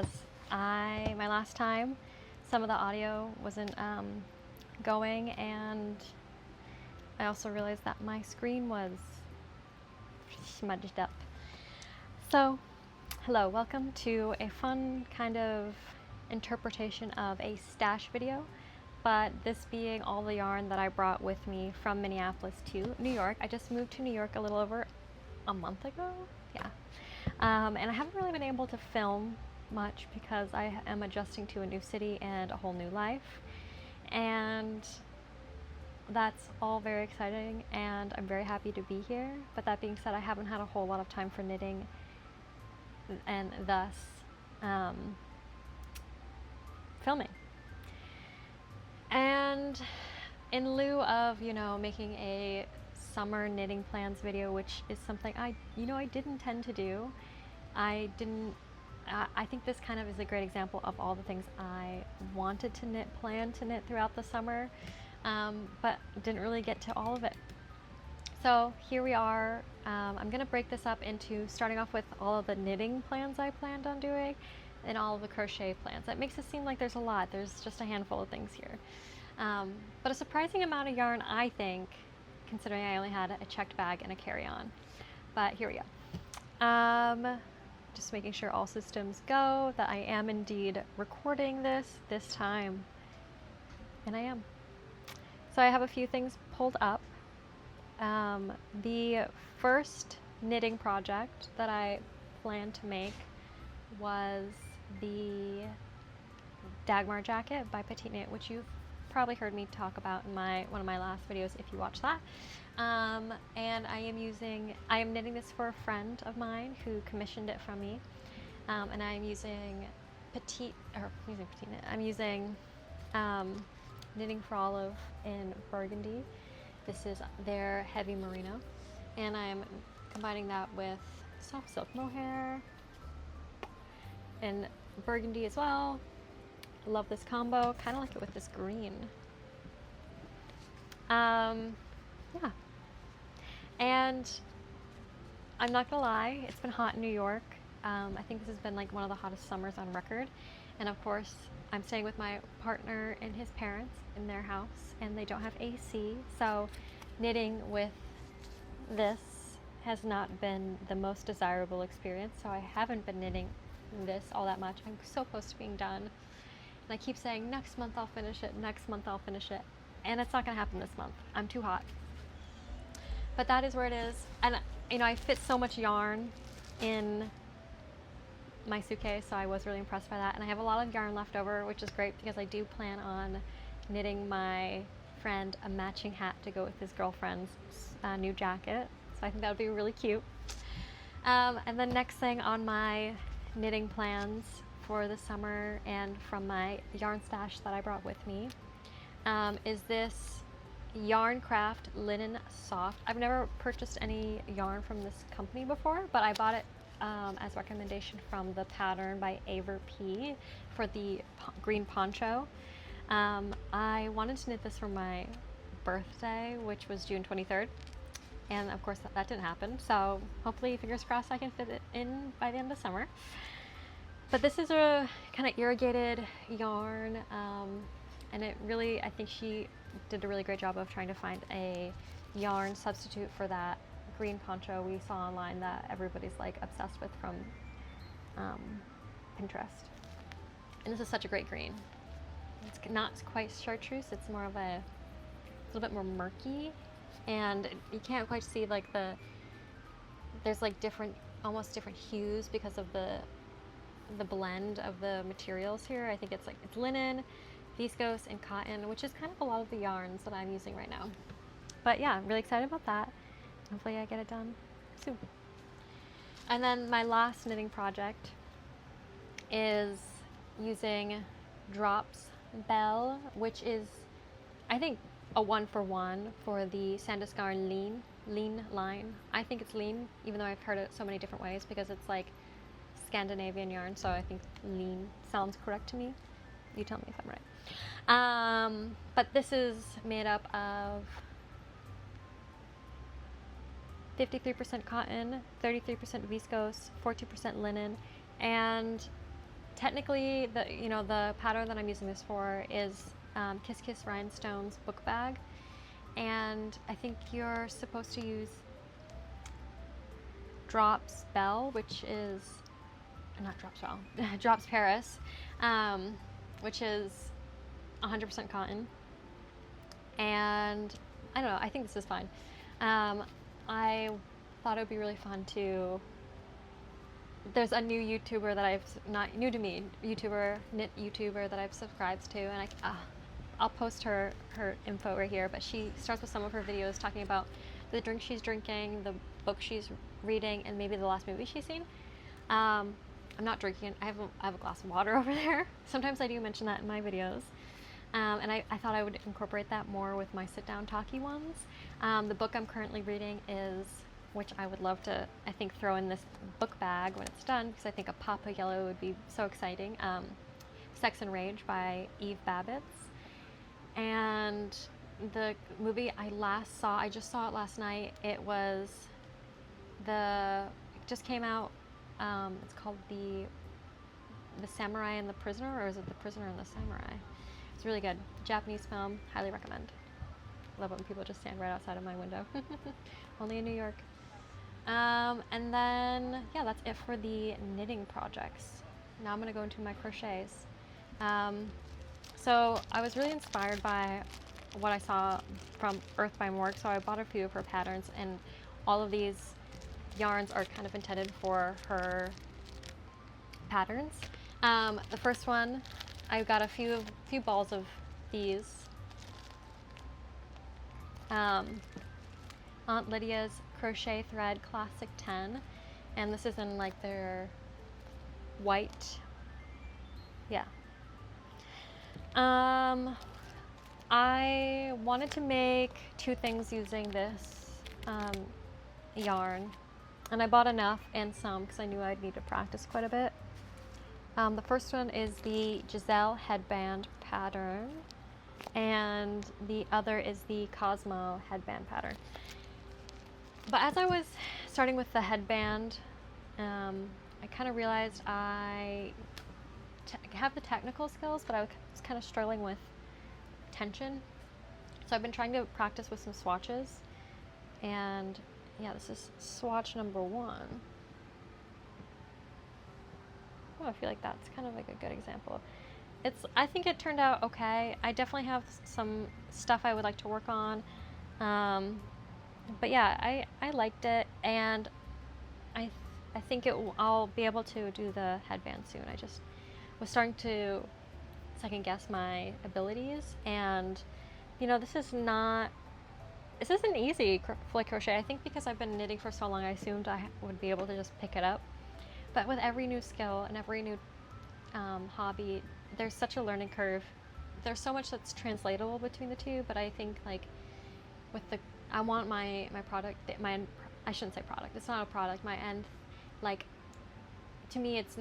because my last time some of the audio wasn't going, and I also realized that my screen was smudged up. So, hello, welcome to a fun kind of interpretation of a stash video, but this being all the yarn that I brought with me from Minneapolis to New York. I just moved to New York a little over a month ago, yeah. And I haven't really been able to film much because I am adjusting to a new city and a whole new life, and that's all very exciting, and I'm very happy to be here. But that being said, I haven't had a whole lot of time for knitting, and thus filming. And in lieu of, you know, making a summer knitting plans video, which is something I did intend to do, I think this kind of is a great example of all the things I wanted to knit, planned to knit throughout the summer, but didn't really get to all of it. So here we are. I'm going to break this up into starting off with all of the knitting plans I planned on doing and all of the crochet plans. That makes it seem like there's a lot. There's just a handful of things here. But a surprising amount of yarn, I think, considering I only had a checked bag and a carry-on. But here we go. Just making sure all systems go, that I am indeed recording this time. And I am. So I have a few things pulled up. The first knitting project that I planned to make was the Dagmar Jacket by Petite Knit, which you've probably heard me talk about in one of my last videos if you watch that. And I am knitting this for a friend of mine who commissioned it from me, and I'm using Petite Knit. I'm using Knitting for Olive in Burgundy. This is their heavy merino, and I'm combining that with soft silk mohair and burgundy as well. Love this combo. Kind of like it with this green. Yeah. And I'm not gonna lie, it's been hot in New York. I think this has been like one of the hottest summers on record. And of course, I'm staying with my partner and his parents in their house, and they don't have AC. So knitting with this has not been the most desirable experience. So I haven't been knitting this all that much. I'm so close to being done. And I keep saying, next month I'll finish it, next month I'll finish it. And it's not gonna happen this month. I'm too hot. But that is where it is. And you know, I fit so much yarn in my suitcase, so I was really impressed by that. And I have a lot of yarn left over, which is great because I do plan on knitting my friend a matching hat to go with his girlfriend's new jacket. So I think that would be really cute. And the next thing on my knitting plans for the summer and from my yarn stash that I brought with me is this Yarn Craft Linen Soft. I've never purchased any yarn from this company before, but I bought it as recommendation from the pattern by Aver P for the green poncho. I wanted to knit this for my birthday, which was June 23rd, and of course that didn't happen, so hopefully, fingers crossed, I can fit it in by the end of summer. But this is a kind of irrigated yarn, and it really, I think she did a really great job of trying to find a yarn substitute for that green poncho we saw online that everybody's like obsessed with from Pinterest. And this is such a great green. It's not quite chartreuse, it's more of a little bit more murky, and you can't quite see like there's like almost different hues because of the blend of the materials here. I think it's linen, viscose, and cotton, which is kind of a lot of the yarns that I'm using right now. But yeah, I'm really excited about that. Hopefully I get it done soon. And then my last knitting project is using Drops Belle, which is, I think, a 1-for-1 for the Sanduskarn lean line. I think it's lean, even though I've heard it so many different ways because it's like Scandinavian yarn, so I think lean sounds correct to me. You tell me if I'm right. But this is made up of 53% cotton, 33% viscose, 40% linen, and technically, the pattern that I'm using this for is Kiss Kiss Rhinestones book bag, and I think you're supposed to use Drops Belle, which is not Drops Belle, Drops Paris, which is 100% cotton, and I don't know. I think this is fine. I thought it would be really fun to. There's a new YouTuber that not new to me, knit YouTuber that I've subscribed to, and I'll post her info right here. But she starts with some of her videos talking about the drink she's drinking, the book she's reading, and maybe the last movie she's seen. I'm not drinking. I have a glass of water over there. Sometimes I do mention that in my videos. And I thought I would incorporate that more with my sit-down talky ones. The book I'm currently reading is, which I would love to, I think, throw in this book bag when it's done, because I think a pop of yellow would be so exciting. Sex and Rage by Eve Babitz. And the movie I just saw it last night. It just came out. It's called The Samurai and the Prisoner, or is it The Prisoner and the Samurai? It's really good. Japanese film, highly recommend. Love it when people just stand right outside of my window. Only in New York. And then, yeah, that's it for the knitting projects. Now I'm gonna go into my crochets. So I was really inspired by what I saw from Earth by Morg, so I bought a few of her patterns, and all of these yarns are kind of intended for her patterns. The first one, I got a few balls of these. Aunt Lydia's Crochet Thread Classic 10, and this is in like their white, yeah. I wanted to make two things using this yarn, and I bought enough and some because I knew I'd need to practice quite a bit. The first one is the Giselle Headband Pattern, and the other is the Cosmo Headband Pattern. But as I was starting with the headband, I kind of realized I have the technical skills, but I was kind of struggling with tension. So I've been trying to practice with some swatches, and yeah, this is swatch number 1. Oh, I feel like that's kind of like a good example. I think it turned out okay. I definitely have some stuff I would like to work on. But yeah, I liked it, and I think I'll be able to do the headband soon. I just was starting to second guess my abilities, and this isn't easy flick crochet. I think because I've been knitting for so long, I assumed I would be able to just pick it up. But with every new skill and every new hobby, there's such a learning curve. There's so much that's translatable between the two, but I think like I want my product, I shouldn't say product, it's not a product, my end, like, to me it's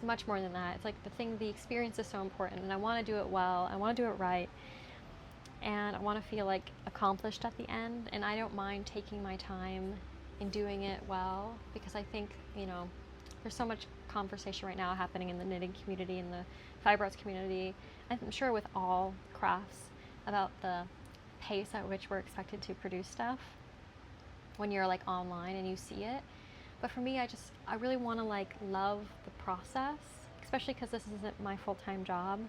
much more than that. It's like the experience is so important, and I want to do it well, I want to do it right, and I want to feel like accomplished at the end, and I don't mind taking my time in doing it well, because I think, there's so much conversation right now happening in the knitting community and the fiber arts community, I'm sure with all crafts, about the pace at which we're expected to produce stuff when you're like online and you see it. But for me, I really want to like love the process, especially because this isn't my full-time job.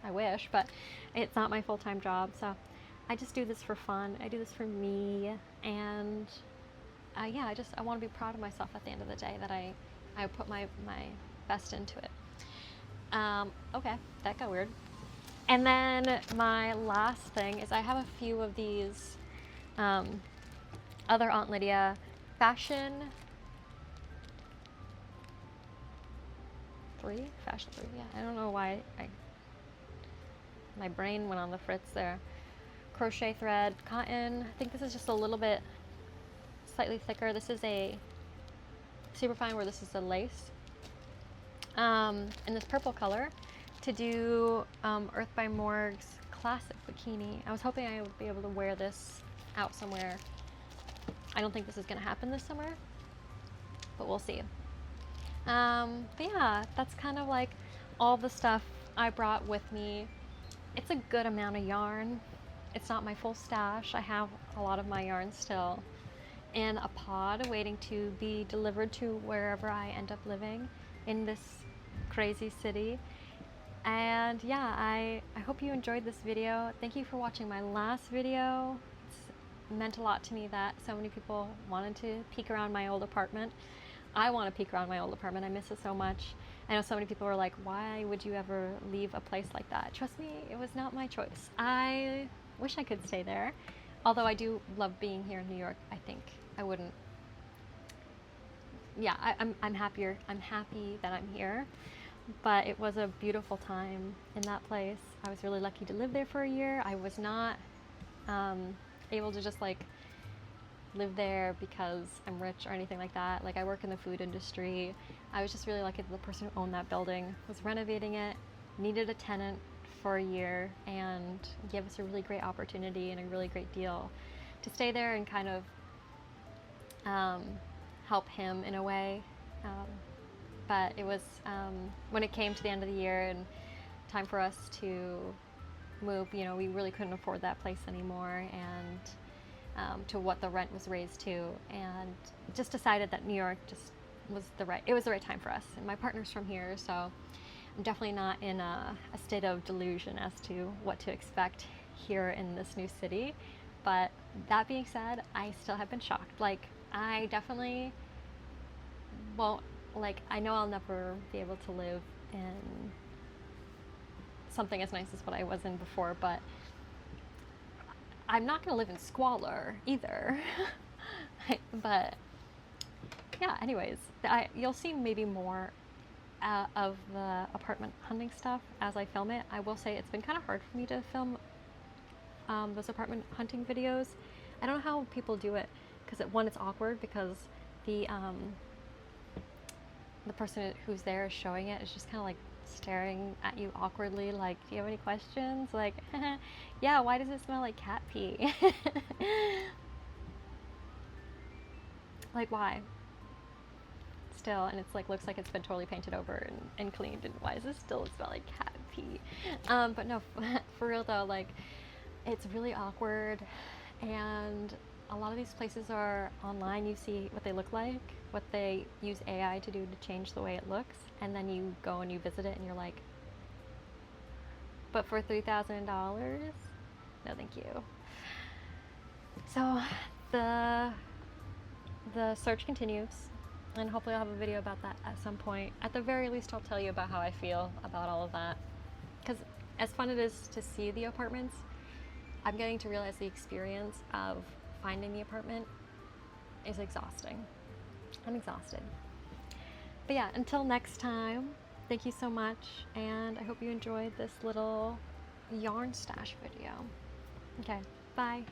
I wish, but it's not my full-time job. So I just do this for fun. I do this for me, and yeah, I want to be proud of myself at the end of the day that I put my best into it. Okay, that got weird. And then my last thing is I have a few of these other Aunt Lydia Fashion 3? Fashion 3, yeah. I don't know why my brain went on the fritz there. Crochet thread, cotton. I think this is just a little bit slightly thicker. This is a superfine, where this is a lace. In this purple color, to do Earth by Morg's classic bikini. I was hoping I would be able to wear this out somewhere. I don't think this is going to happen this summer, but we'll see. But yeah, that's kind of like all the stuff I brought with me. It's a good amount of yarn. It's not my full stash. I have a lot of my yarn still in a pod waiting to be delivered to wherever I end up living in this crazy city. And yeah, I hope you enjoyed this video. Thank you for watching my last video. It's meant a lot to me that so many people wanted to peek around my old apartment. I want to peek around my old apartment. I miss it so much. I know so many people are like, why would you ever leave a place like that? Trust me, it was not my choice. I wish I could stay there. Although I do love being here in New York, I think I wouldn't. Yeah, I'm happier. I'm happy that I'm here. But it was a beautiful time in that place. I was really lucky to live there for a year. I was not able to just like live there because I'm rich or anything like that. Like, I work in the food industry. I was just really lucky that the person who owned that building was renovating it, needed a tenant for a year, and gave us a really great opportunity and a really great deal to stay there and kind of help him in a way. But it was when it came to the end of the year and time for us to move, you know, we really couldn't afford that place anymore, and to what the rent was raised to, and just decided that New York just was the right time for us. And my partner's from here, so I'm definitely not in a state of delusion as to what to expect here in this new city. But that being said, I still have been shocked. Like, I definitely won't, like, I know I'll never be able to live in something as nice as what I was in before, but I'm not going to live in squalor either. But yeah, anyways, you'll see maybe more of the apartment hunting stuff as I film it. I will say it's been kind of hard for me to film those apartment hunting videos. I don't know how people do it, because one, it's awkward because the person who's there showing it is just kind of like staring at you awkwardly, like, do you have any questions? Like, yeah, why does it smell like cat pee? Like, why? Still, and it's like, looks like it's been totally painted over and cleaned, and why does it still smell like cat pee? But no, for real though, like, it's really awkward, and a lot of these places are online. You see what they look like, what they use AI to do to change the way it looks, and then you go and you visit it and you're like, but for $3,000? No, thank you. So the search continues, and hopefully I'll have a video about that at some point. At the very least, I'll tell you about how I feel about all of that, because as fun it is to see the apartments, I'm getting to realize the experience of finding the apartment is exhausting. I'm exhausted. But yeah, until next time, thank you so much, and I hope you enjoyed this little yarn stash video. Okay, bye.